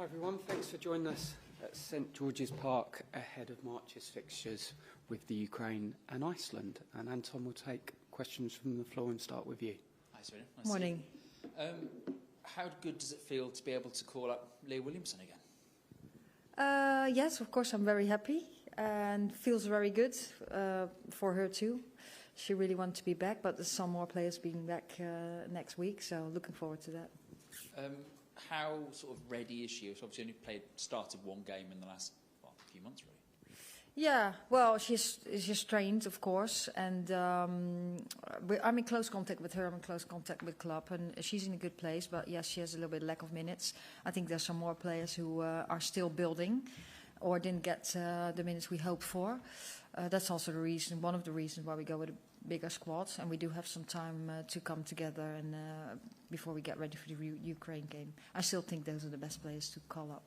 Hi everyone, thanks for joining us at St George's Park ahead of March's fixtures with the Ukraine and Iceland. And Anton will take questions from the floor and start with you. Hi Sarina. Nice Morning. How good does it feel to be able to call up Leah Williamson again? Yes, of course, I'm very happy and feels very good for her too. She really wants to be back, but there's some more players being back next week, so looking forward to that. How sort of ready is she? She's obviously only started one game in the last few months, really. Yeah, well, she's trained, of course, and I'm in close contact with her. I'm in close contact with club, and she's in a good place. But yes, she has a little bit lack of minutes. I think there's some more players who are still building, or didn't get the minutes we hoped for. That's also the reason, one of the reasons why we go with a bigger squad, and we do have some time to come together and before we get ready for the Ukraine game. I still think those are the best players to call up.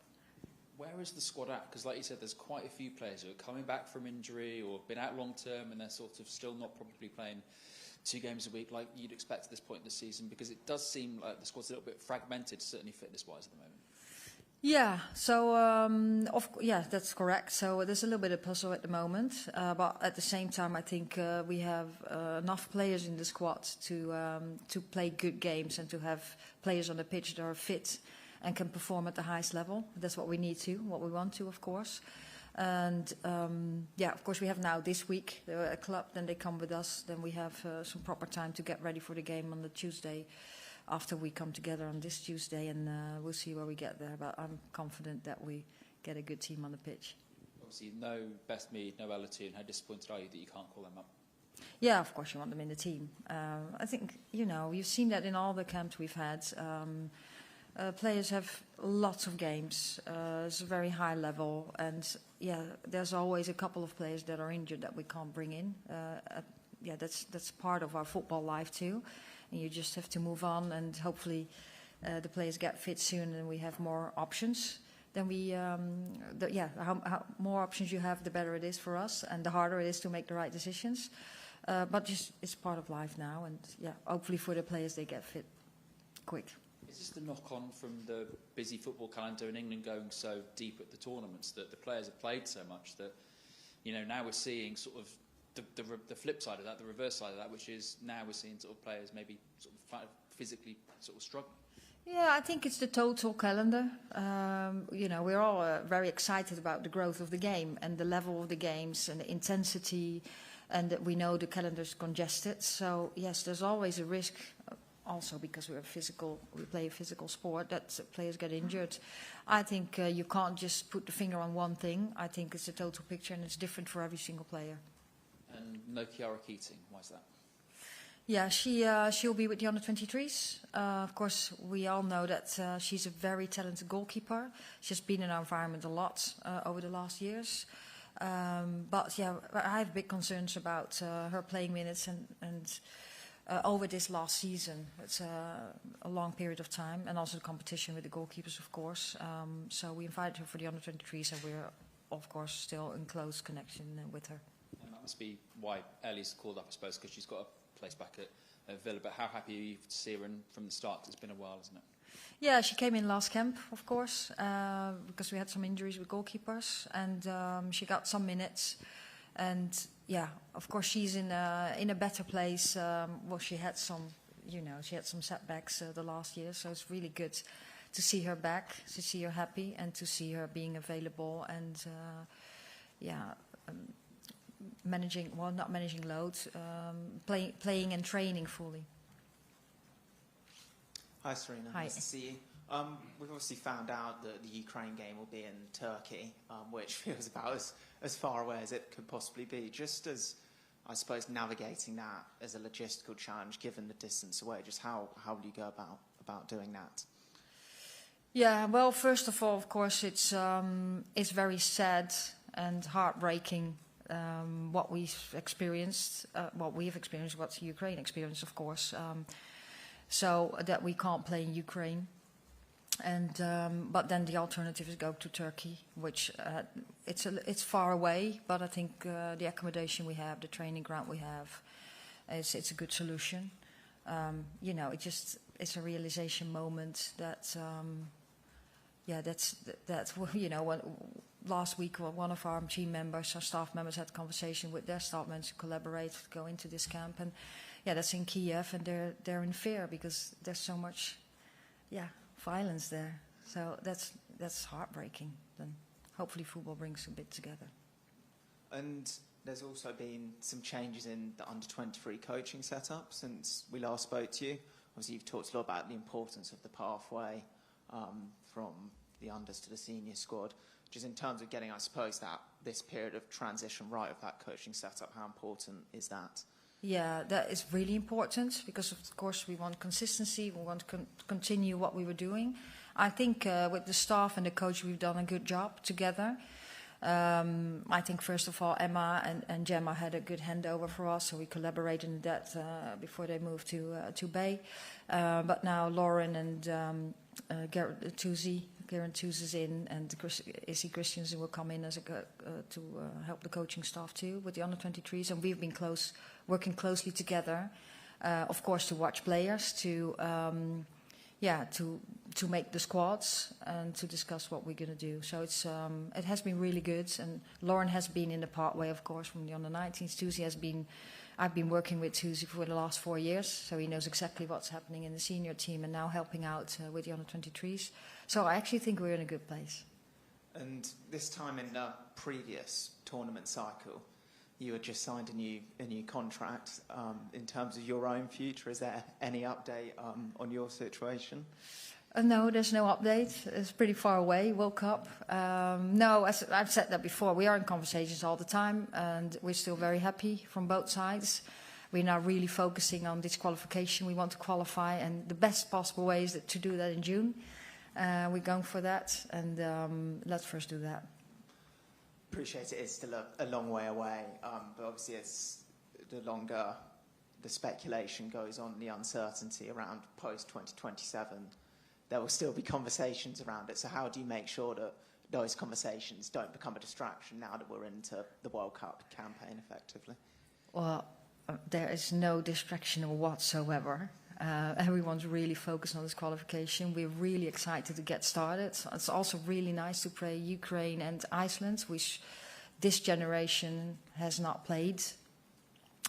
Where is the squad at? Because like you said, there's quite a few players who are coming back from injury or been out long term, and they're sort of still not probably playing 2 games a week like you'd expect at this point in the season, because it does seem like the squad's a little bit fragmented, certainly fitness-wise at the moment. Yeah, so that's correct. So there's a little bit of puzzle at the moment, but at the same time, I think we have enough players in the squad to play good games and to have players on the pitch that are fit and can perform at the highest level. That's what we need to, what we want to, of course. And of course, we have now this week a club. Then they come with us. Then we have some proper time to get ready for the game on the Tuesday. After we come together on this Tuesday, and we'll see where we get there. But I'm confident that we get a good team on the pitch. Obviously, no Best Mead, no Ella2, and how disappointed are you that you can't call them up? Yeah, of course you want them in the team. I think, you've seen that in all the camps we've had. Players have lots of games. It's a very high level. And, there's always a couple of players that are injured that we can't bring in. That's part of our football life too. And you just have to move on, and hopefully the players get fit soon and we have more options. Then how more options you have, the better it is for us, and the harder it is to make the right decisions. But it's part of life now, and hopefully for the players they get fit quick. Is this the knock-on from the busy football calendar in England going so deep at the tournaments that the players have played so much that, now we're seeing sort of the flip side of that, the reverse side of that, which is now we're seeing sort of players maybe sort of physically sort of struggling? Yeah, I think it's the total calendar. We're all very excited about the growth of the game and the level of the games and the intensity, and that we know the calendar's congested. So yes, there's always a risk. Also, because we play a physical sport, that players get injured. I think you can't just put the finger on one thing. I think it's a total picture, and it's different for every single player. And no Chiara Keating, why is that? Yeah, she'll be with the under-23s. Of course, we all know that she's a very talented goalkeeper. She's been in our environment a lot over the last years. But I have big concerns about her playing minutes and over this last season. It's a long period of time, and also the competition with the goalkeepers, of course. So we invited her for the under-23s, and we're, of course, still in close connection with her. And that must be why Ellie's called up, I suppose, because she's got a place back at Villa. But how happy are you to see her in from the start? 'Cause it's been a while, isn't it? Yeah, she came in last camp, of course, because we had some injuries with goalkeepers, and she got some minutes. And of course, she's in a better place. She had some, some setbacks the last year, so it's really good to see her back, to see her happy, and to see her being available and not managing loads, playing and training fully. Hi, Sarina. Hi. Nice to see you. We've obviously found out that the Ukraine game will be in Turkey, which feels about as far away as it could possibly be. Just as, I suppose, navigating that as a logistical challenge, given the distance away, just how will you go about doing that? Yeah, well, first of all, of course, it's very sad and heartbreaking what we've experienced, what Ukraine experienced, of course. So that we can't play in Ukraine. And but then the alternative is go to Turkey, which it's far away. But I think the accommodation we have, the training ground we have, it's a good solution. It's a realization moment that yeah, that's you know, last week one of our team members, our staff members, had a conversation with their staff members to collaborate to go into this camp, and yeah, that's in Kiev, and they're in fear because there's so much, violence there. So that's heartbreaking. Then hopefully football brings a bit together. And there's also been some changes in the under-23 coaching setup since we last spoke to you. Obviously, you've talked a lot about the importance of the pathway from the unders to the senior squad, just in terms of getting, I suppose, this period of transition right of that coaching setup. How important is that? Yeah, that is really important because, of course, we want consistency. We want to continue what we were doing. I think with the staff and the coach, we've done a good job together. I think, first of all, Emma and Gemma had a good handover for us, so we collaborated in that before they moved to Bay. But now Lauren and Gerrit Toos is in, and Izzy Christiansen will come in as to help the coaching staff too with the under-23s, and we've been working closely together, of course, to watch players, to make the squads and to discuss what we're going to do. So it has been really good, and Lauren has been in the pathway, of course, from the under-19s. Toosey has been. I've been working with Toosey for the last 4 years, so he knows exactly what's happening in the senior team, and now helping out with the under-23s. So I actually think we're in a good place. And this time in the previous tournament cycle, you had just signed a new contract. In terms of your own future, is there any update on your situation? No, there's no update. It's pretty far away, World Cup. No, as I've said that before, we are in conversations all the time, and we're still very happy from both sides. We're now really focusing on this qualification. We want to qualify, and the best possible way is to do that in June. We're going for that, and let's first do that. Appreciate it is still a long way away, but obviously it's the longer the speculation goes on, the uncertainty around post-2027, there will still be conversations around it. So how do you make sure that those conversations don't become a distraction now that we're into the World Cup campaign effectively? Well, there is no distraction whatsoever. Everyone's really focused on this qualification. We're really excited to get started. It's also really nice to play Ukraine and Iceland, which this generation has not played.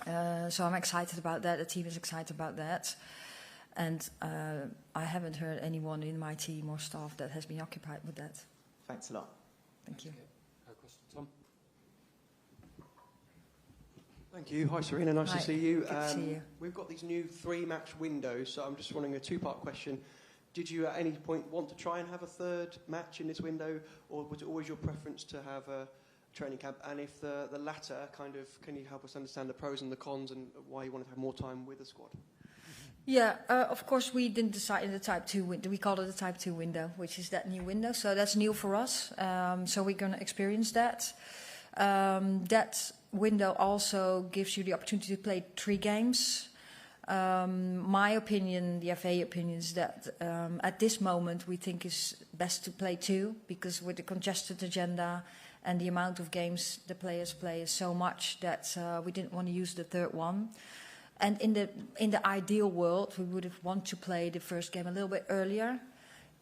So I'm excited about that. The team is excited about that. And I haven't heard anyone in my team or staff that has been occupied with that. Thanks a lot. Thank you. Question, Tom? Thank you. Hi, Sarina. Nice to see you. Good to see you. We've got these new 3-match windows, so I'm just wondering a 2-part question. Did you at any point want to try and have a third match in this window, or was it always your preference to have a training camp? And if the latter, can you help us understand the pros and the cons and why you wanted to have more time with the squad? Yeah, of course we didn't decide in the Type 2 window. We call it the Type 2 window, which is that new window. So that's new for us. So we're going to experience that. That window also gives you the opportunity to play 3 games. My opinion, the FA opinion, is that at this moment we think it's best to play 2, because with the congested agenda and the amount of games the players play is so much that we didn't want to use the third one. And in the ideal world, we would have wanted to play the first game a little bit earlier.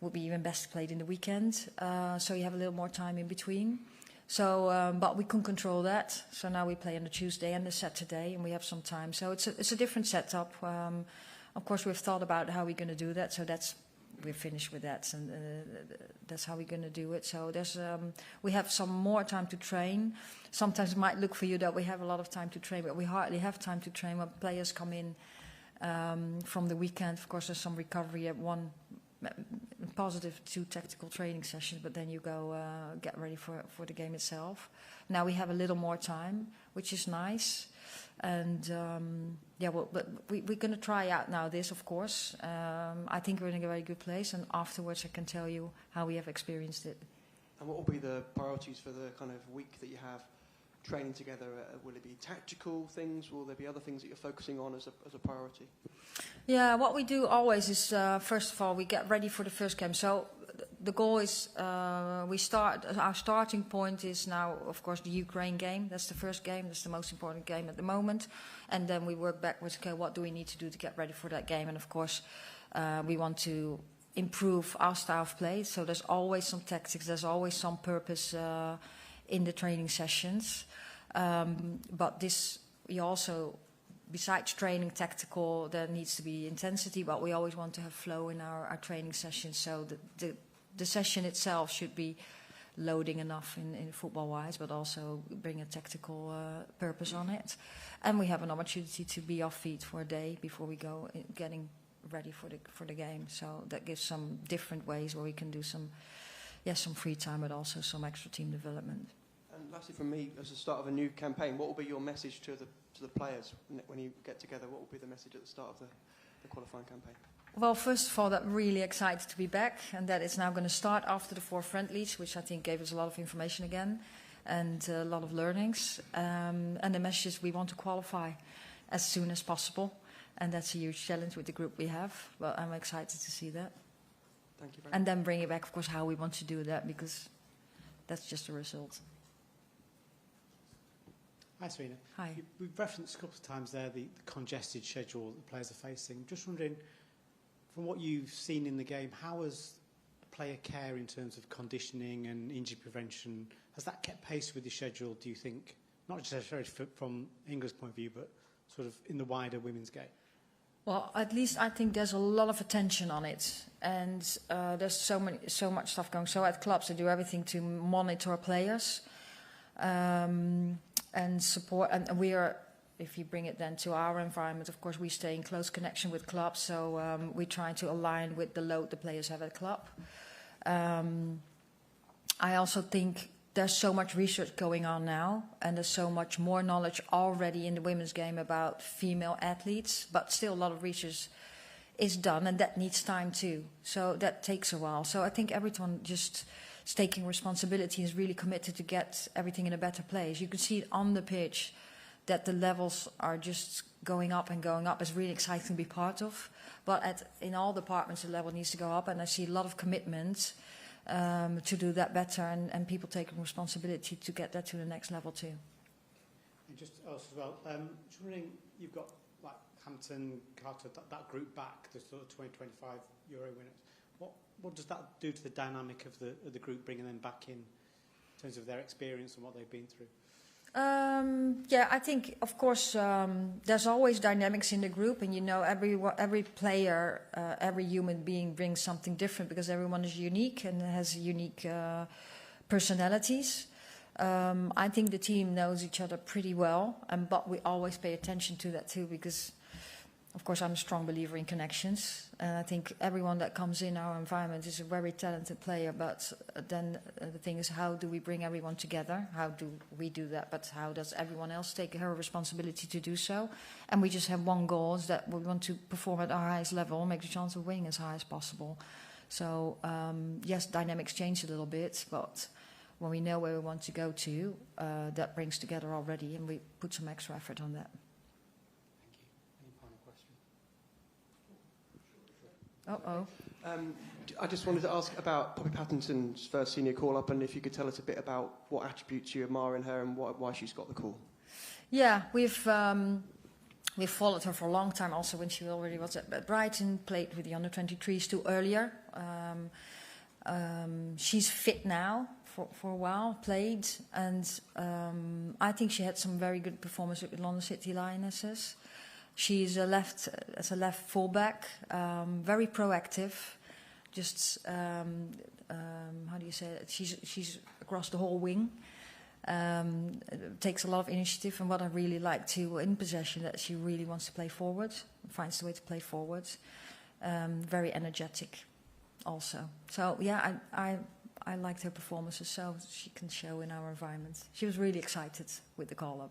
Would be even best played in the weekend, so you have a little more time in between. So, but we couldn't control that. So now we play on the Tuesday and the Saturday, and we have some time. So it's a different setup. Of course, we've thought about how we're going to do that. So we're finished with that, and that's how we're going to do it. So we have some more time to train. Sometimes it might look for you that we have a lot of time to train, but we hardly have time to train when players come in from the weekend. Of course, there's some recovery at one positive 2 tactical training sessions, but then you go get ready for the game itself. Now we have a little more time, which is nice. And but we're going to try out now this, of course. I think we're in a very good place, and afterwards I can tell you how we have experienced it. And what will be the priorities for the kind of week that you have training together? Will it be tactical things? Will there be other things that you're focusing on as a priority? Yeah, what we do always is, first of all, we get ready for the first game. So the goal is our starting point is now, of course, the Ukraine game. That's the first game. That's the most important game at the moment. And then we work backwards. Okay, what do we need to do to get ready for that game? And of course, we want to improve our style of play. So there's always some tactics, there's always some purpose in the training sessions. But this, we also, besides training tactical, there needs to be intensity, but we always want to have flow in our training sessions. So the session itself should be loading enough in football-wise, but also bring a tactical purpose on it. And we have an opportunity to be off feet for a day before we go getting ready for the game. So that gives some different ways where we can do some free time, but also some extra team development. And lastly, from me, as the start of a new campaign, what will be your message to the players when you get together? What will be the message at the start of the qualifying campaign? Well, first of all, I'm really excited to be back, and that it's now going to start after the 4 friendlies, which I think gave us a lot of information again and a lot of learnings. And the message is we want to qualify as soon as possible, and that's a huge challenge with the group we have. But I'm excited to see that. Thank you very much. And then bring it back, of course, how we want to do that, because that's just a result. Hi, Sarina. Hi. We've referenced a couple of times there the congested schedule that the players are facing. Just wondering, from what you've seen in the game, how has player care in terms of conditioning and injury prevention, has that kept pace with the schedule, do you think? Not necessarily from England's point of view, but sort of in the wider women's game? Well, at least I think there's a lot of attention on it, and there's so much stuff going. So at clubs, they do everything to monitor players and support. And we are, if you bring it then to our environment, of course, we stay in close connection with clubs. So we try to align with the load the players have at club. I also think there's so much research going on now, and there's so much more knowledge already in the women's game about female athletes, but still a lot of research is done, and that needs time too. So that takes a while. So I think everyone just is taking responsibility and is really committed to get everything in a better place. You can see it on the pitch that the levels are just going up and going up. It's really exciting to be part of. But in all departments, the level needs to go up, and I see a lot of commitment to do that better, and people taking responsibility to get that to the next level too. And just also as well, just wondering, you've got like Hampton, Carter, that group back, the sort of 2025 Euro winners. What does that do to the dynamic of the group, bringing them back in terms of their experience and what they've been through? Yeah, I think, of course, there's always dynamics in the group, and you know, every player, every human being brings something different because everyone is unique and has unique personalities. I think the team knows each other pretty well, but we always pay attention to that too because, of course, I'm a strong believer in connections, and I think everyone that comes in our environment is a very talented player, but then the thing is, how do we bring everyone together? How do we do that? But how does everyone else take her responsibility to do so? And we just have one goal, is that we want to perform at our highest level, make the chance of winning as high as possible. So, yes, dynamics change a little bit, but when we know where we want to go to, that brings together already, and we put some extra effort on that. Uh-oh. I just wanted to ask about Poppy Pattinson's first senior call-up, and if you could tell us a bit about what attributes you admire in her and why she's got the call. Yeah, we've followed her for a long time, also when she already was at Brighton, played with the under-23s too earlier. She's fit now for a while, played, and I think she had some very good performances with London City Lionesses. She's as a left fullback, very proactive. Just how do you say it? She's across the whole wing. Takes a lot of initiative, and what I really like too in possession, that she really wants to play forward, finds the way to play forward. Very energetic, also. So yeah, I liked her performances, so she can show in our environment. She was really excited with the call up.